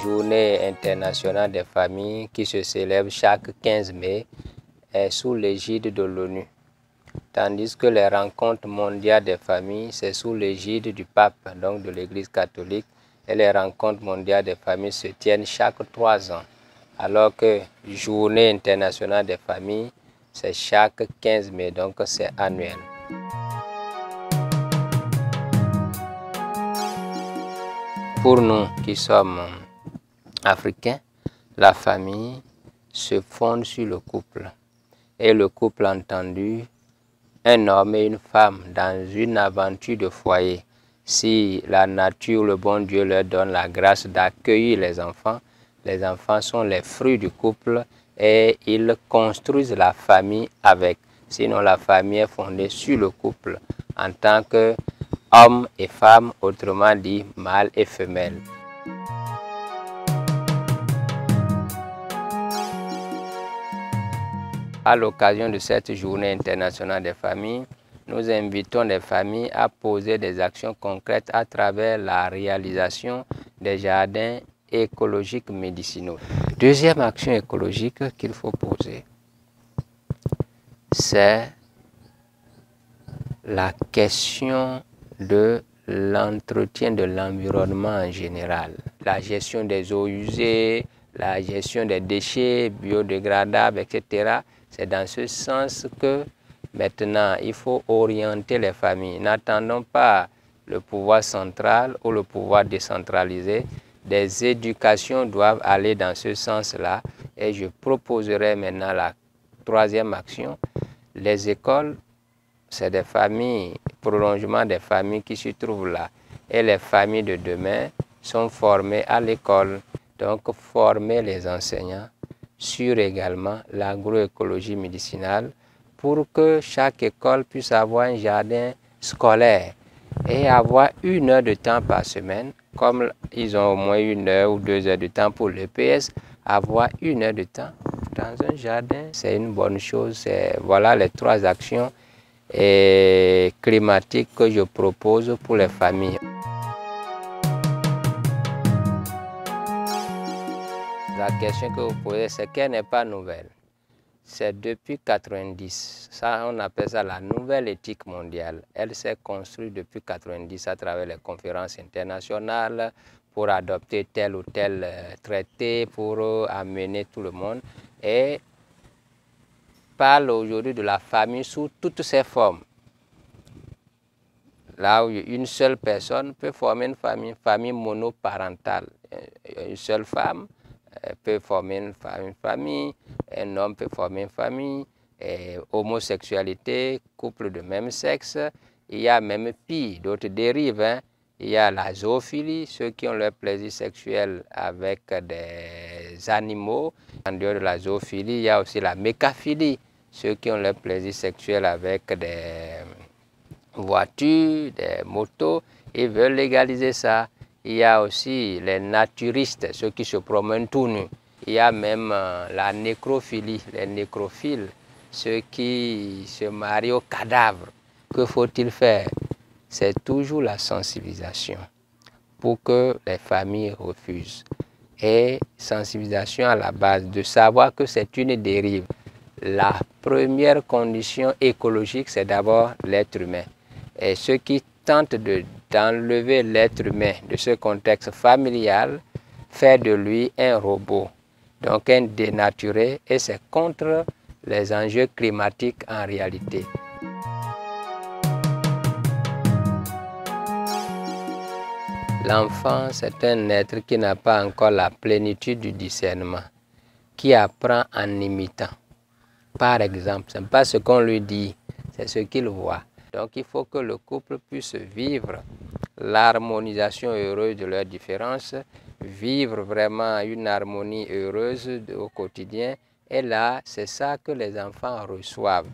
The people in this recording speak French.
Journée internationale des familles qui se célèbre chaque 15 mai est sous l'égide de l'ONU, tandis que les rencontres mondiales des familles, c'est sous l'égide du pape, donc de l'Église catholique, et les rencontres mondiales des familles se tiennent chaque 3 ans, alors que Journée internationale des familles, c'est chaque 15 mai, donc c'est annuel. Pour nous qui sommes africains, la famille se fonde sur le couple. Et le couple entendu, un homme et une femme dans une aventure de foyer. Si la nature, le bon Dieu leur donne la grâce d'accueillir les enfants sont les fruits du couple et ils construisent la famille avec. Sinon, la famille est fondée sur le couple en tant que homme et femme, autrement dit mâle et femelle. À l'occasion de cette journée internationale des familles, nous invitons les familles à poser des actions concrètes à travers la réalisation des jardins écologiques médicinaux. Deuxième action écologique qu'il faut poser, c'est la question de l'entretien de l'environnement en général. La gestion des eaux usées, la gestion des déchets biodégradables, etc. C'est dans ce sens que maintenant, il faut orienter les familles. N'attendons pas le pouvoir central ou le pouvoir décentralisé. Des éducations doivent aller dans ce sens-là. Et je proposerai maintenant la troisième action. Les écoles, c'est des familles, prolongement des familles qui se trouvent là. Et les familles de demain sont formées à l'école. Donc, former les enseignants sur également l'agroécologie médicinale pour que chaque école puisse avoir un jardin scolaire et avoir 1 heure de temps par semaine, comme ils ont au moins 1 heure ou 2 heures de temps pour l'EPS, avoir 1 heure de temps dans un jardin, c'est une bonne chose. Voilà les 3 actions climatiques que je propose pour les familles. La question que vous posez, c'est qu'elle n'est pas nouvelle. C'est depuis 90. Ça, on appelle ça la nouvelle éthique mondiale. Elle s'est construite depuis 90 à travers les conférences internationales pour adopter tel ou tel traité, pour amener tout le monde. Et parle aujourd'hui de la famille sous toutes ses formes. Là où une seule personne peut former une famille monoparentale. Une seule femme peut former une famille, un homme peut former une famille, homosexualité, couple de même sexe. Il y a même pire, d'autres dérives. Hein. Il y a la zoophilie, ceux qui ont leur plaisir sexuel avec des animaux. En dehors de la zoophilie, il y a aussi la mécaphilie, ceux qui ont leur plaisir sexuel avec des voitures, des motos. Ils veulent légaliser ça. Il y a aussi les naturistes, ceux qui se promènent tout nus. Il y a même la nécrophilie, les nécrophiles, ceux qui se marient aux cadavres. Que faut-il faire? C'est toujours la sensibilisation pour que les familles refusent. Et sensibilisation à la base de savoir que c'est une dérive. La première condition écologique, c'est d'abord l'être humain. Et ceux qui tentent d'enlever l'être humain de ce contexte familial, faire de lui un robot, donc un dénaturé, et c'est contre les enjeux climatiques en réalité. L'enfant, c'est un être qui n'a pas encore la plénitude du discernement, qui apprend en imitant. Par exemple, ce n'est pas ce qu'on lui dit, c'est ce qu'il voit. Donc il faut que le couple puisse vivre l'harmonisation heureuse de leurs différences, vivre vraiment une harmonie heureuse au quotidien. Et là, c'est ça que les enfants reçoivent.